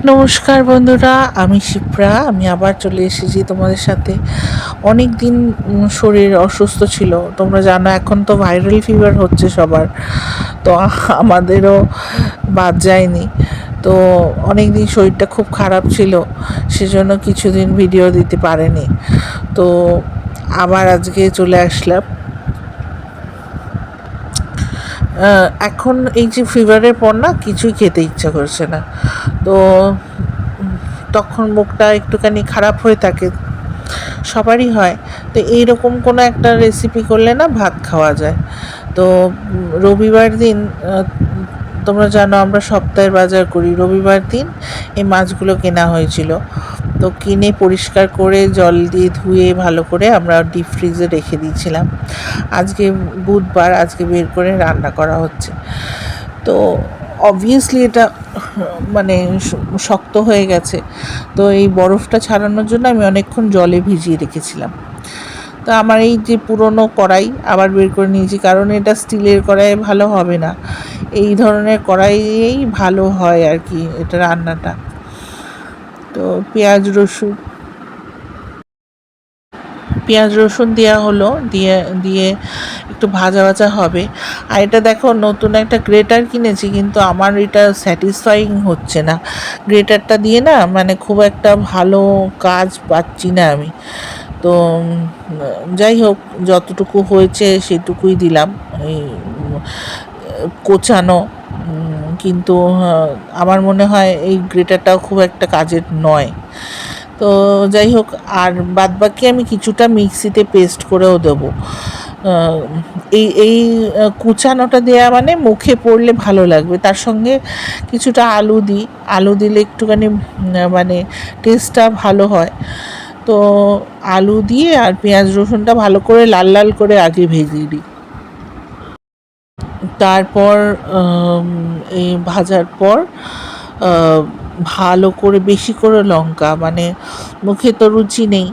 নমস্কার বন্ধুরা, আমি শিপ্রা। আমি আবার চলে এসেছি তোমাদের সাথে। অনেক দিন শরীর অসুস্থ ছিল, তোমরা জানো এখন তো ভাইরাল ফিভার হচ্ছে সবার, তো আমাদেরও বাদ যায়নি। তো অনেক দিন শরীরটা খুব খারাপ ছিল, সেজন্য কিছুদিন ভিডিও দিতে পারেনি। তো আবার আজকে চলে আসলাম। এখন এই যে ফিভারের পর না কিছুই খেতে ইচ্ছা করছে না, তো তখন মুখটা একটুখানি খারাপ হয়ে থাকে, সবারই হয়। তো এইরকম কোনো একটা রেসিপি করলে না ভাত খাওয়া যায়। তো রবিবার দিন, তোমরা জানো আমরা সপ্তাহের বাজার করি, রবিবার দিন এই মাছগুলো কেনা হয়েছিল। তো কিনে পরিষ্কার করে জল দিয়ে ধুয়ে ভালো করে আমরা ডিপ ফ্রিজে রেখে দিয়েছিলাম। আজকে বুধবার, আজকে বের করে রান্না করা হচ্ছে। তো অবভিয়াসলি এটা মানে শক্ত হয়ে গেছে। তো এই বরফটা ছাড়ানোর জন্য আমি অনেকক্ষণ জলে ভিজিয়ে রেখেছিলাম। তো আমার এই যে পুরনো কড়াই আবার বের করে নিয়েছি, কারণ এটা স্টিলের কড়াই ভালো হবে না, এই ধরনের কড়াইয়েই ভালো হয় আর কি এটা রান্নাটা। তো পেঁয়াজ রসুন দেওয়া হলো, দিয়ে একটু ভাজা ভাজা হবে। আর এটা দেখো, নতুন একটা গ্রেটার কিনেছি, কিন্তু আমার এটা স্যাটিসফাইং হচ্ছে না। গ্রেটারটা দিয়ে না মানে খুব একটা ভালো কাজ পাচ্ছি না আমি। তো যাই হোক, যতটুকু হয়েছে সেটুকুই দিলাম, এই কোচানো। কিন্তু আমার মনে হয় এই গ্রেটারটাও খুব একটা কাজের নয়। তো যাই হোক, আর বাদবাকি আমি কিছুটা মিক্সিতে পেস্ট করেও দেবো। এই কুচানোটা দেওয়া মানে মুখে পড়লে ভালো লাগবে। তার সঙ্গে কিছুটা আলু দিলে একটুখানি মানে টেস্টটা ভালো হয়। তো আলু দিয়ে আর পেঁয়াজ রসুনটা ভালো করে লাল লাল করে আগে ভেজে দিই। তারপর এই ভাজার পর ভালো করে বেশি করে লঙ্কা, মানে মুখে তো রুচি নেই,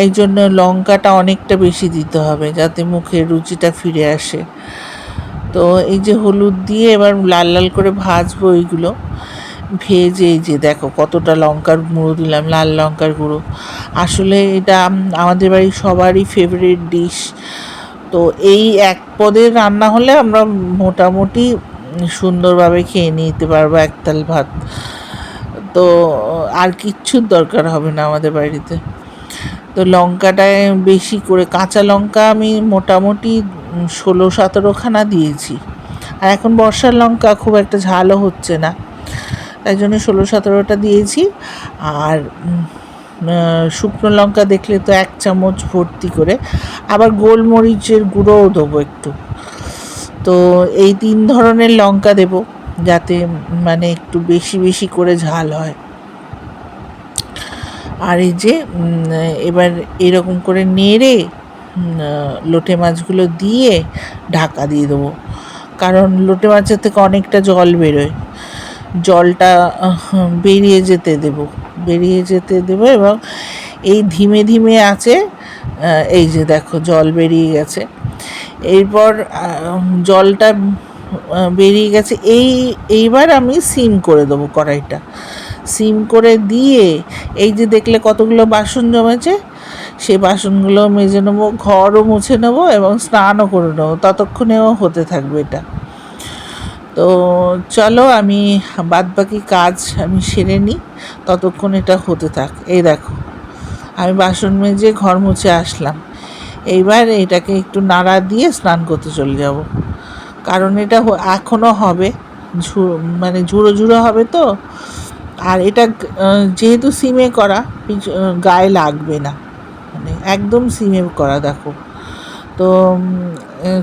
এই জন্য লঙ্কাটা অনেকটা বেশি দিতে হবে যাতে মুখে রুচিটা ফিরে আসে। তো এই যে হলুদ দিয়ে এবার লাল লাল করে ভাজবো এইগুলো। ভেজে এই যে দেখো কতটা লঙ্কার গুঁড়ো দিলাম, লাল লঙ্কার গুঁড়ো। আসলে এটা আমাদের বাড়ির সবারই ফেভারিট ডিশ। তো এই এক পদের রান্না হলে আমরা মোটামুটি সুন্দরভাবে খেয়ে নিতে পারবো একতাল ভাত। তো আর কিচ্ছুর দরকার হবে না আমাদের বাড়িতে। তো লঙ্কাটায় বেশি করে কাঁচা লঙ্কা আমি মোটামুটি 16-17খানা দিয়েছি। আর এখন বর্ষার লঙ্কা খুব একটা ঝালও হচ্ছে না, তাই জন্য 16-17টা দিয়েছি। আর শুকনো লঙ্কা দেখলে তো 1 চামচ ভর্তি করে, আবার গোলমরিচের গুঁড়োও দেবো একটু। তো এই 3 ধরনের লঙ্কা দেব যাতে মানে একটু বেশি বেশি করে ঝাল হয়। আর এই যে এবার এরকম করে নেড়ে লোটে মাছগুলো দিয়ে ঢাকা দিয়ে দেবো, কারণ লোটে মাছের থেকে অনেকটা জল বেরোয়। জলটা বেরিয়ে যেতে দেবো এবং এই ধীমে ধীমে আছে। এই যে দেখো জল বেরিয়ে গেছে। এরপর জলটা বেরিয়ে গেছে, এইবার আমি সিম করে দেবো কড়াইটা। সিম করে দিয়ে এই যে দেখলে কতগুলো বাসন জমেছে, সেই বাসনগুলো মেজে নেবো, ঘরও মুছে নেবো এবং স্নানও করে নেবো, ততক্ষণেও হতে থাকবে এটা। তো চলো আমি বাদবাকি কাজ আমি সেরে নিই, ততক্ষণ এটা হতে থাক। এই দেখো আমি বাসন মেজে ঘর মুছে আসলাম। এইবার এটাকে একটু নাড়া দিয়ে স্নান করতে চলে যাব, কারণ এটা এখনও হবে, মানে ঝুড়ো ঝুড়ো হবে তো। আর এটা যেহেতু সিমে করা, গায়ে লাগবে না, মানে একদম সিমে করা। দেখো তো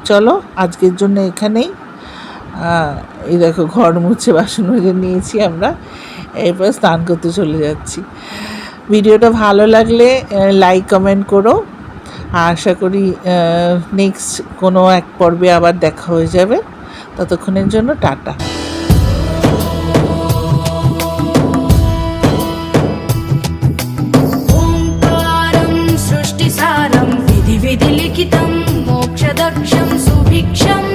চলো আজকের জন্য এখানেই। এই দেখো ঘর মুছে বাসন মেজে নিয়েছি আমরা, এরপর স্নান করতে চলে যাচ্ছি। ভিডিওটা ভালো লাগলে লাইক কমেন্ট করো। আশা করি নেক্সট কোনো এক পর্বে আবার দেখা হয়ে যাবে। ততক্ষণের জন্য টাটা। ओङ्कारं सृष्टिसारं विधि विधिलिखितं मोक्षदक्षं सुभिक्षम्